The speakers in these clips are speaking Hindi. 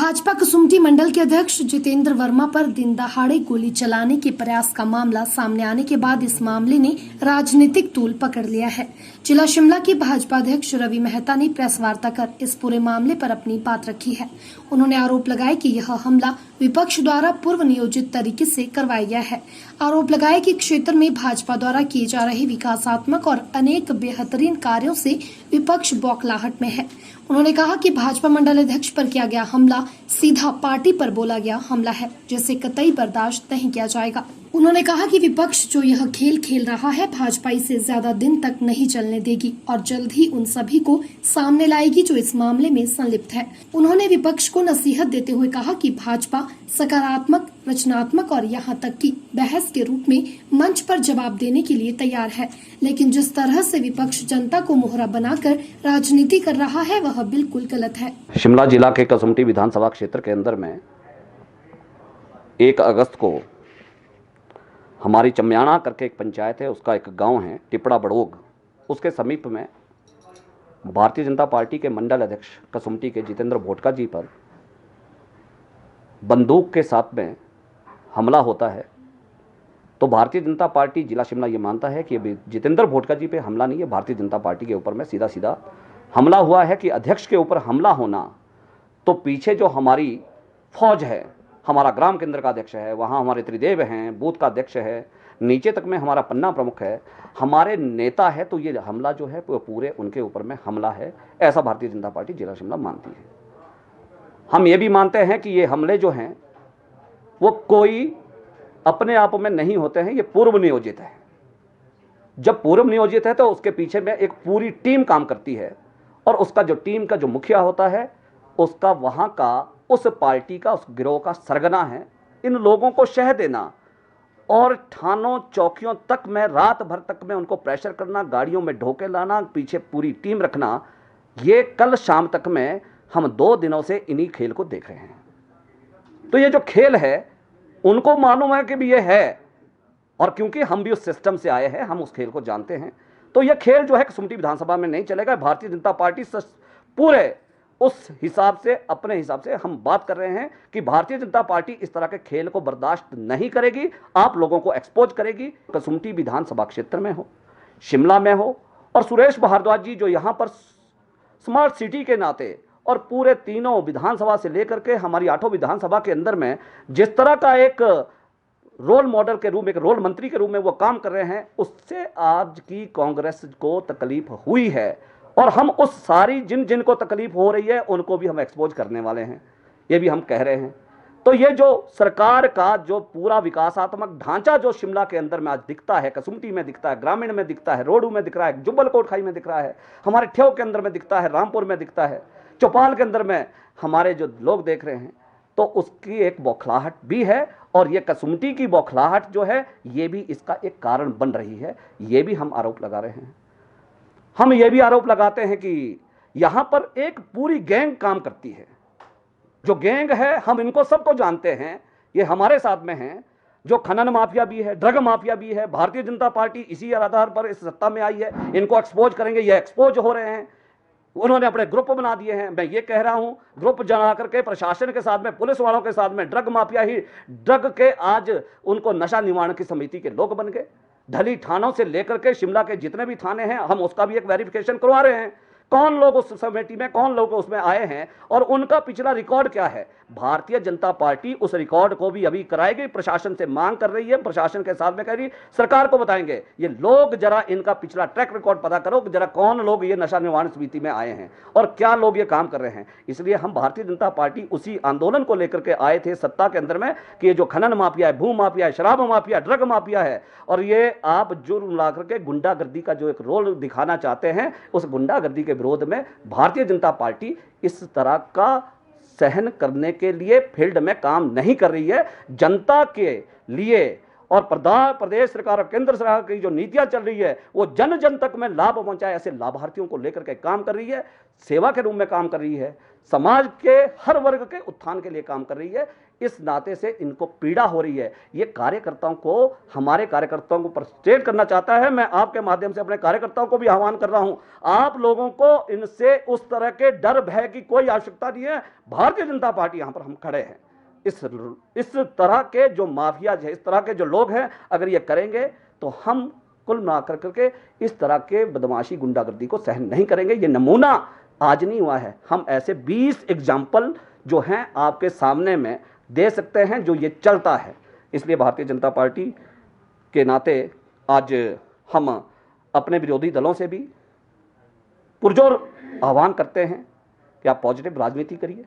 भाजपा कसुम्पटी मंडल के अध्यक्ष जितेंद्र वर्मा पर दिन दहाड़े गोली चलाने के प्रयास का मामला सामने आने के बाद इस मामले ने राजनीतिक तूल पकड़ लिया है। जिला शिमला के भाजपा अध्यक्ष रवि मेहता ने प्रेस वार्ता कर इस पूरे मामले पर अपनी बात रखी है। उन्होंने आरोप लगाया कि यह हमला विपक्ष द्वारा पूर्व नियोजित तरीके से करवाया गया है। आरोप लगाया कि क्षेत्र में भाजपा द्वारा किए जा रहे विकासात्मक और अनेक बेहतरीन कार्यों से विपक्ष बौखलाहट में है। उन्होंने कहा कि भाजपा मंडल अध्यक्ष पर किया गया हमला सीधा पार्टी पर बोला गया हमला है, जिसे कतई बर्दाश्त नहीं किया जाएगा। उन्होंने कहा कि विपक्ष जो यह खेल खेल रहा है, भाजपा इसे ज्यादा दिन तक नहीं चलने देगी और जल्द ही उन सभी को सामने लाएगी जो इस मामले में संलिप्त है। उन्होंने विपक्ष को नसीहत देते हुए कहा कि भाजपा सकारात्मक, रचनात्मक और यहाँ तक कि बहस के रूप में मंच पर जवाब देने के लिए तैयार है, लेकिन जिस तरह से विपक्ष जनता को मोहरा बनाकर राजनीति कर रहा है वह बिल्कुल गलत है। शिमला जिला के कसुम्पटी विधानसभा क्षेत्र के अंदर में 1 अगस्त को हमारी चम्याणा करके एक पंचायत है, उसका एक गांव है टिपड़ा बड़ोग, उसके समीप में भारतीय जनता पार्टी के मंडल अध्यक्ष कसुम्पटी के जितेंद्र भोटका जी पर बंदूक के साथ में हमला होता है। तो भारतीय जनता पार्टी जिला शिमला ये मानता है कि जितेंद्र भोटका जी पे हमला नहीं है, भारतीय जनता पार्टी के ऊपर में सीधा सीधा हमला हुआ है कि अध्यक्ष के ऊपर हमला होना, तो पीछे जो हमारी फौज है, हमारा ग्राम केंद्र का अध्यक्ष है, वहाँ हमारे त्रिदेव हैं, बूथ का अध्यक्ष है, नीचे तक में हमारा पन्ना प्रमुख है, हमारे नेता है, तो ये हमला जो है पूरे उनके ऊपर में हमला है, ऐसा भारतीय जनता पार्टी जिला शिमला मानती है। हम ये भी मानते हैं कि ये हमले जो हैं वो कोई अपने आप में नहीं होते हैं, ये पूर्व नियोजित है। जब पूर्व नियोजित है तो उसके पीछे में एक पूरी टीम काम करती है और उसका जो टीम का जो मुखिया होता है, उसका वहाँ का उस पार्टी का, उस गिरोह का सरगना है इन लोगों को शह देना और थानों चौकियों तक में रात भर तक में उनको प्रेशर करना, गाड़ियों में ढोके लाना, पीछे पूरी टीम रखना। ये कल शाम तक में हम 2 दिनों से इन्हीं खेल को देख रहे हैं। तो ये जो खेल है उनको मालूम है कि भी ये है, और क्योंकि हम भी उस सिस्टम से आए हैं, हम उस खेल को जानते हैं। तो ये खेल जो है कसुम्पटी विधानसभा में नहीं चलेगा। भारतीय जनता पार्टी पूरे उस हिसाब से, अपने हिसाब से हम बात कर रहे हैं कि भारतीय जनता पार्टी इस तरह के खेल को बर्दाश्त नहीं करेगी, आप लोगों को एक्सपोज करेगी। कसुम्पटी विधानसभा क्षेत्र में हो, शिमला में हो, और सुरेश भारद्वाज जी जो यहाँ पर स्मार्ट सिटी के नाते और पूरे तीनों विधानसभा से लेकर के हमारी 8 विधानसभा के अंदर में जिस तरह का एक रोल मॉडल के रूप में, एक रोल मंत्री के रूप में वो काम कर रहे हैं, उससे आज की कांग्रेस को तकलीफ हुई है। और हम उस सारी जिनको तकलीफ हो रही है उनको भी हम एक्सपोज करने वाले हैं, ये भी हम कह रहे हैं। तो ये जो सरकार का जो पूरा विकासात्मक ढांचा जो शिमला के अंदर में आज दिखता है, कसुम्पटी में दिखता है, ग्रामीण में दिखता है, रोडू में दिख रहा है, जुब्बल कोटखाई में दिख रहा है, हमारे ठेव के अंदर में दिखता है, रामपुर में दिखता है, चौपाल के अंदर में हमारे जो लोग देख रहे हैं, तो उसकी एक बौखलाहट भी है। और ये कसुम्पटी की बौखलाहट जो है ये भी इसका एक कारण बन रही है। ये भी हम आरोप लगा रहे हैं। हम ये भी आरोप लगाते हैं कि यहां पर एक पूरी गैंग काम करती है। जो गैंग है हम इनको सबको जानते हैं, ये हमारे साथ में हैं। जो खनन माफिया भी है, ड्रग माफिया भी है। भारतीय जनता पार्टी इसी आधार पर इस सत्ता में आई है, इनको एक्सपोज करेंगे, ये एक्सपोज हो रहे हैं। उन्होंने अपने ग्रुप बना दिए हैं। मैं ये कह रहा हूं, ग्रुप बना करके प्रशासन के साथ में, पुलिस वालों के साथ में, ड्रग माफिया ही ड्रग के आज उनको नशा निवारण की समिति के लोग बन गए। ढली थानों से लेकर के शिमला के जितने भी थाने हैं हम उसका भी एक वेरिफिकेशन करवा रहे हैं, कौन लोग उस समिति में, कौन लोग उसमें आए हैं और उनका पिछला रिकॉर्ड क्या है। भारतीय जनता पार्टी उस रिकॉर्ड को भी अभी कराएगी, प्रशासन से मांग कर रही है, प्रशासन के साथ में कह रही, सरकार को बताएंगे ये लोग, जरा इनका पिछला ट्रैक रिकॉर्ड पता करो, जरा कौन लोग ये नशा निवारण समिति में आए हैं और क्या लोग ये काम कर रहे हैं। इसलिए हम भारतीय जनता पार्टी उसी आंदोलन को लेकर के आए थे सत्ता के अंदर में कि ये जो खनन माफिया है, भू माफिया है, शराब माफिया, ड्रग माफिया है, और ये आप जुर्म ला करके गुंडागर्दी का जो एक रोल दिखाना चाहते हैं, उस गुंडागर्दी के विरोध में भारतीय जनता पार्टी इस तरह का सहन करने के लिए फील्ड में काम नहीं कर रही है। जनता के लिए और प्रदेश सरकार और केंद्र सरकार की जो नीतियां चल रही है वो जन जन तक में लाभ पहुंचाए ऐसे लाभार्थियों को लेकर के काम कर रही है, सेवा के रूप में काम कर रही है, समाज के हर वर्ग के उत्थान के लिए काम कर रही है। इस नाते से इनको पीड़ा हो रही है। ये कार्यकर्ताओं को, हमारे कार्यकर्ताओं को फ्रस्ट्रेट करना चाहता है। मैं आपके माध्यम से अपने कार्यकर्ताओं को भी आह्वान कर रहा हूं, आप लोगों को इनसे उस तरह के डर भय की कोई आवश्यकता नहीं है। भारतीय जनता पार्टी यहां पर हम खड़े हैं। इस तरह के जो माफियाज है, इस तरह के जो लोग हैं, अगर ये करेंगे तो हम कुल मिलाकर करके इस तरह के बदमाशी गुंडागर्दी को सहन नहीं करेंगे। ये नमूना आज नहीं हुआ है, हम ऐसे 20 एग्जाम्पल जो हैं आपके सामने में दे सकते हैं जो ये चलता है। इसलिए भारतीय जनता पार्टी के नाते आज हम अपने विरोधी दलों से भी पुरजोर आह्वान करते हैं कि आप पॉजिटिव राजनीति करिए,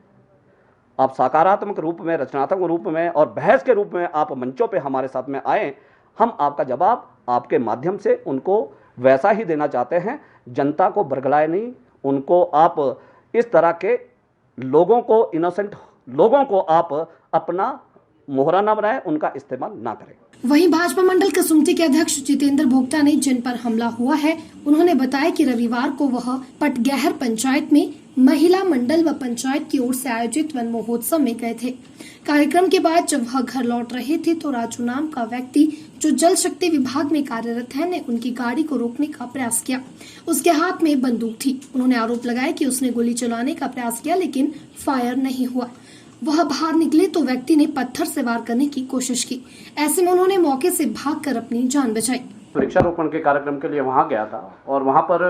आप सकारात्मक रूप में, रचनात्मक रूप में और बहस के रूप में आप मंचों पे हमारे साथ में आएँ। हम आपका जवाब आपके माध्यम से उनको वैसा ही देना चाहते हैं। जनता को बरगलाए नहीं, उनको आप इस तरह के लोगों को, इनोसेंट लोगों को आप अपना मोहरा न बनाए, उनका इस्तेमाल ना करें। वहीं भाजपा मंडल कसुमती के अध्यक्ष जितेंद्र भोक्ता ने जिन पर हमला हुआ है, उन्होंने बताया कि रविवार को वह पटगहर पंचायत में महिला मंडल व पंचायत की ओर से आयोजित वन महोत्सव में गए थे। कार्यक्रम के बाद जब वह घर लौट रहे थे तो राजू नाम का व्यक्ति जो जल शक्ति विभाग में कार्यरत है ने उनकी गाड़ी को रोकने का प्रयास किया। उसके हाथ में बंदूक थी। उन्होंने आरोप लगाया कि उसने गोली चलाने का प्रयास किया लेकिन फायर नहीं हुआ। वह बाहर निकले तो व्यक्ति ने पत्थर से वार करने की कोशिश की। ऐसे में उन्होंने मौके से भागकर अपनी जान बचाई। वृक्षारोपण के कार्यक्रम के लिए वहां गया था और वहां पर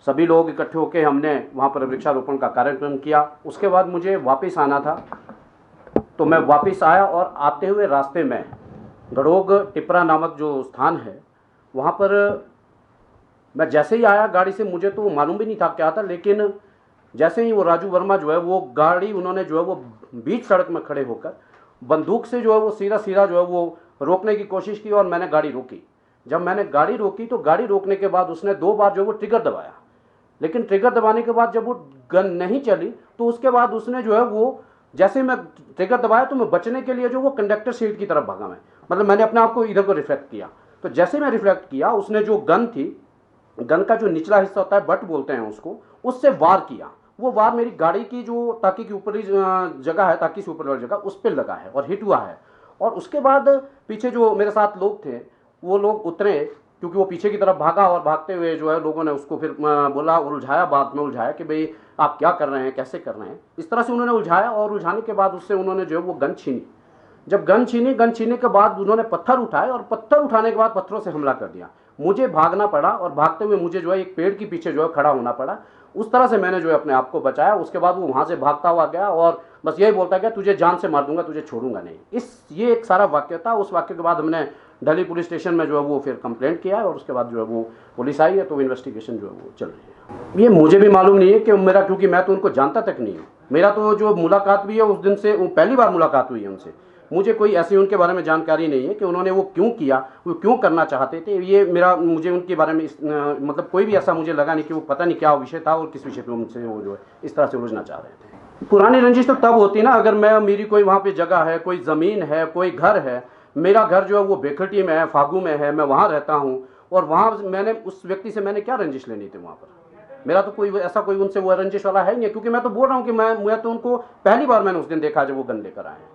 सभी लोग इकट्ठे होकर हमने वहां पर वृक्षारोपण का कार्यक्रम किया। उसके बाद मुझे वापस आना था, तो मैं वापस आया और आते हुए रास्ते में गड़ोग टिपरा नामक जो स्थान है वहाँ पर मैं जैसे ही आया गाड़ी से, मुझे तो मालूम भी नहीं था क्या था, लेकिन जैसे ही वो राजू वर्मा जो है वो गाड़ी उन्होंने जो है वो बीच सड़क में खड़े होकर बंदूक से जो है वो सीधा जो है वो रोकने की कोशिश की और मैंने गाड़ी रोकी। जब मैंने गाड़ी रोकी तो गाड़ी रोकने के बाद उसने 2 बार जो है वो ट्रिगर दबाया, लेकिन ट्रिगर दबाने के बाद जब वो गन नहीं चली तो उसके बाद उसने जो है वो, जैसे मैं ट्रिगर दबाया तो मैं बचने के लिए जो वो कंडक्टर सीट की तरफ भागा। मैं मतलब मैंने अपने आप को इधर को रिफ्लेक्ट किया, तो जैसे मैं रिफ्लेक्ट किया उसने जो गन थी, गन का जो निचला हिस्सा होता है बट बोलते हैं उसको, उससे वार किया। वो वार मेरी गाड़ी की जो ताकि की ऊपरी जगह है, ताकि से ऊपर वाली जगह, उस पर लगा है और हिट हुआ है। और उसके बाद पीछे जो मेरे साथ लोग थे वो लोग उतरे, क्योंकि वो पीछे की तरफ भागा और भागते हुए जो है लोगों ने उसको फिर बोला, उलझाया, बाद में उलझाया कि भाई आप क्या कर रहे हैं, कैसे कर रहे हैं, इस तरह से उन्होंने उलझाया। और उलझाने के बाद उससे उन्होंने जो है वो गन छीनी। जब गन छीने के बाद उन्होंने पत्थर उठाए और पत्थर उठाने के बाद पत्थरों से हमला कर दिया। मुझे भागना पड़ा और भागते हुए मुझे जो है एक पेड़ के पीछे जो है खड़ा होना पड़ा। उस तरह से मैंने जो है अपने आप को बचाया। उसके बाद वो वहाँ से भागता हुआ गया और बस यही बोलता गया, तुझे जान से मार दूंगा, तुझे छोड़ूंगा नहीं। ये एक सारा वाक्य था। उस वाक्य के बाद हमने दिल्ली पुलिस स्टेशन में जो है वो फिर कंप्लेंट किया है और उसके बाद जो है वो पुलिस आई है, तो इन्वेस्टिगेशन जो है वो चल रही है। ये मुझे भी मालूम नहीं है कि मेरा, क्योंकि मैं तो उनको जानता तक नहीं हूँ। मेरा तो जो मुलाकात भी है उस दिन से पहली बार मुलाकात हुई है उनसे। मुझे कोई ऐसी उनके बारे में जानकारी नहीं है कि उन्होंने वो क्यों किया, वो क्यों करना चाहते थे। ये मुझे उनके बारे में मतलब कोई भी ऐसा मुझे लगा नहीं कि वो पता नहीं क्या विषय था और किस विषय पे उनसे वो जो है इस तरह से उलझना चाह रहे थे। पुरानी रंजिश तो तब होती ना, अगर मेरी कोई वहाँ पे जगह है, कोई ज़मीन है, कोई घर है। मेरा घर जो है वो बेखटी में है, फागू में है, मैं वहाँ रहता हूँ और वहाँ मैंने उस व्यक्ति से मैंने क्या रंजिश लेनी थी। वहाँ पर मेरा तो कोई ऐसा कोई उनसे वो रंजिश वाला है नहीं, क्योंकि मैं तो बोल रहा हूँ कि मैं तो उनको पहली बार मैंने उस दिन देखा जब वो गन लेकर आए हैं।